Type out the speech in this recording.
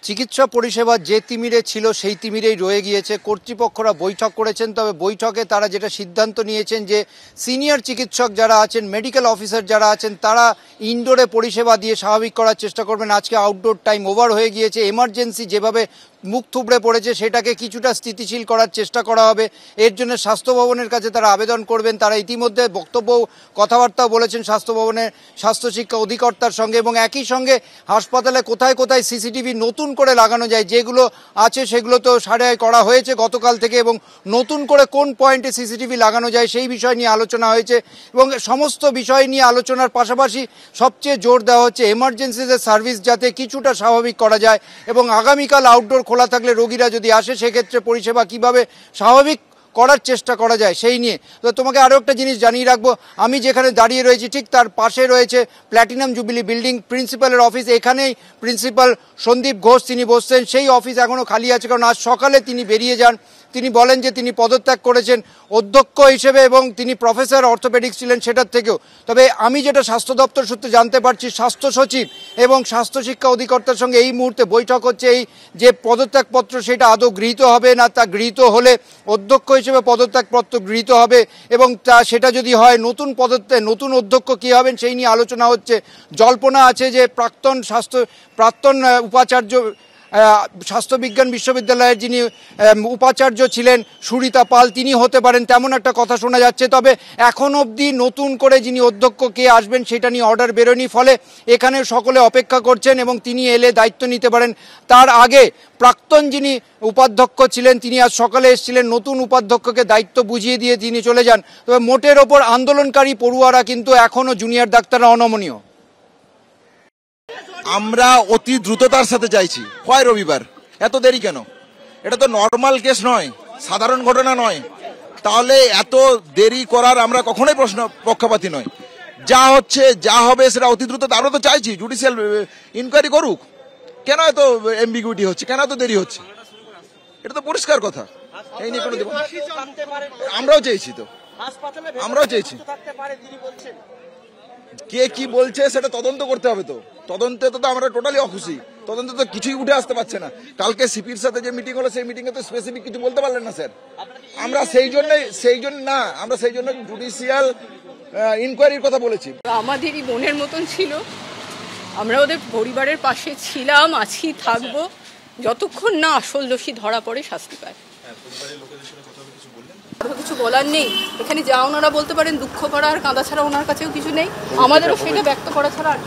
চিকিৎসা পরিষেবা যে তিমিরে ছিল সেই তিমিরেই রয়ে গিয়েছে। কর্তৃপক্ষরা বৈঠক করেছেন, তবে বৈঠকে তারা যেটা সিদ্ধান্ত নিয়েছেন যে সিনিয়র চিকিৎসক যারা আছেন, মেডিকেল অফিসার যারা আছেন, তারা ইনডোরে পরিষেবা দিয়ে স্বাভাবিক করার চেষ্টা করবেন। আজকে আউটডোর টাইম ওভার হয়ে গিয়েছে। এমার্জেন্সি যেভাবে মুখ থুবড়ে পড়েছে সেটাকে কিছুটা স্থিতিশীল করার চেষ্টা করা হবে। এর জন্য স্বাস্থ্য ভবনের কাছে তারা আবেদন করবেন। তারা ইতিমধ্যে কথাবার্তাও বলেছেন স্বাস্থ্য ভবনের স্বাস্থ্য শিক্ষা অধিকর্তার সঙ্গে, এবং একই সঙ্গে হাসপাতালে কোথায় কোথায় সিসিটিভি নতুন করে লাগানো যায়, যেগুলো আছে সেগুলো তো সারাই করা হয়েছে গতকাল থেকে, এবং নতুন করে কোন পয়েন্টে সিসিটিভি লাগানো যায় সেই বিষয় নিয়ে আলোচনা হয়েছে। এবং সমস্ত বিষয় নিয়ে আলোচনার পাশাপাশি সবচেয়ে জোর দেওয়া হচ্ছে এমার্জেন্সিতে সার্ভিস যাতে কিছুটা স্বাভাবিক করা যায়, এবং আগামীকাল আউটডোর খোলা থাকলে রোগীরা যদি আসে সেক্ষেত্রে পরিষেবা কিভাবে স্বাভাবিক করার চেষ্টা করা যায় সেই নিয়ে। তো তোমাকে আরও একটা জিনিস জানিয়ে রাখবো, আমি যেখানে দাঁড়িয়ে রয়েছি ঠিক তার পাশে রয়েছে প্ল্যাটিনাম জুবিলি বিল্ডিং, প্রিন্সিপালের অফিস। এখানেই প্রিন্সিপাল সন্দীপ ঘোষ তিনি বসছেন। সেই অফিস এখনও খালি আছে, কারণ আজ সকালে তিনি বেরিয়ে যান। তিনি বলেন যে তিনি পদত্যাগ করেছেন অধ্যক্ষ হিসেবে, এবং তিনি প্রফেসর অর্থোপেডিক্স ছিলেন সেটার থেকেও। তবে আমি যেটা স্বাস্থ্য দপ্তর সূত্রে জানতে পারছি, স্বাস্থ্য সচিব এবং স্বাস্থ্য শিক্ষা অধিকর্তার সঙ্গে এই মুহূর্তে বৈঠক হচ্ছে। এই যে পদত্যাগপত্র সেটা আদৌ গৃহীত হবে না, তা গৃহীত হলে অধ্যক্ষ হিসেবে পদত্যাগপত্র গৃহীত হবে, এবং সেটা যদি হয় নতুন অধ্যক্ষ কী হবেন সেই নিয়ে আলোচনা হচ্ছে। জল্পনা আছে যে প্রাক্তন উপাচার্য স্বাস্থ্যবিজ্ঞান বিশ্ববিদ্যালয়ের যিনি উপাচার্য ছিলেন সুরিতা পাল, তিনি হতে পারেন, তেমন একটা কথা শোনা যাচ্ছে। তবে এখন অবধি নতুন করে যিনি অধ্যক্ষ কে আসবেন সেটা নিয়ে অর্ডার বেরোয়নি, ফলে এখানে সকলে অপেক্ষা করছেন, এবং তিনি এলে দায়িত্ব নিতে পারেন। তার আগে প্রাক্তন যিনি উপাধ্যক্ষ ছিলেন তিনি আজ সকালে এসেছিলেন, নতুন উপাধ্যক্ষকে দায়িত্ব বুঝিয়ে দিয়ে তিনি চলে যান। তবে মোটের ওপর আন্দোলনকারী পড়ুয়ারা কিন্তু এখনও জুনিয়র ডাক্তাররা অনমনীয়। আমরা অতি দ্রুততার সাথে চাইছি। হয় রবিবার, এত দেরি কেন? এটা তো নর্মাল কেস নয়, সাধারণ ঘটনা নয়। তাহলে এত দেরি করার আমরা কখনোই পক্ষপাতী নয়। যা হচ্ছে যা হবে সেটা অতি দ্রুত, আমরা তো চাইছি জুডিশিয়াল ইনকোয়ারি করুক। কেন এত এম্বিগুইটি হচ্ছে, কেন এত দেরি হচ্ছে? এটা তো পরিষ্কার কথা। এই নিয়ে কোনো আমরাও চেয়েছি, তো আমরাও চেয়েছি। কে কি বলছে সেটা তদন্ত করতে হবে। তো তদন্তে তো আমরা টোটালি অখুশি। তদন্তে তো কিছুই উঠে আসতে পারছে না। কালকে সিপির সাথে যে মিটিং হলো সেই মিটিংয়ে তো স্পেসিফিক কিছু বলতে পারলেন না স্যার। আমরা সেই জন্য জুডিশিয়াল ইনকোয়ারির কথা বলেছি। আমাদেরই বোনের মতন ছিল, আমরা ওদের পরিবারের পাশে ছিলাম, আছি, থাকবো যতক্ষণ না আসল দোষী ধরা পড়ে শাস্তি পায়। কিছু বলার নেই। এখানে যা ওনারা বলতে পারেন দুঃখ করা আর কাঁদা ছাড়া ওনার কাছেও কিছু নেই, আমাদেরও সেটা ব্যক্ত করা ছাড়া আর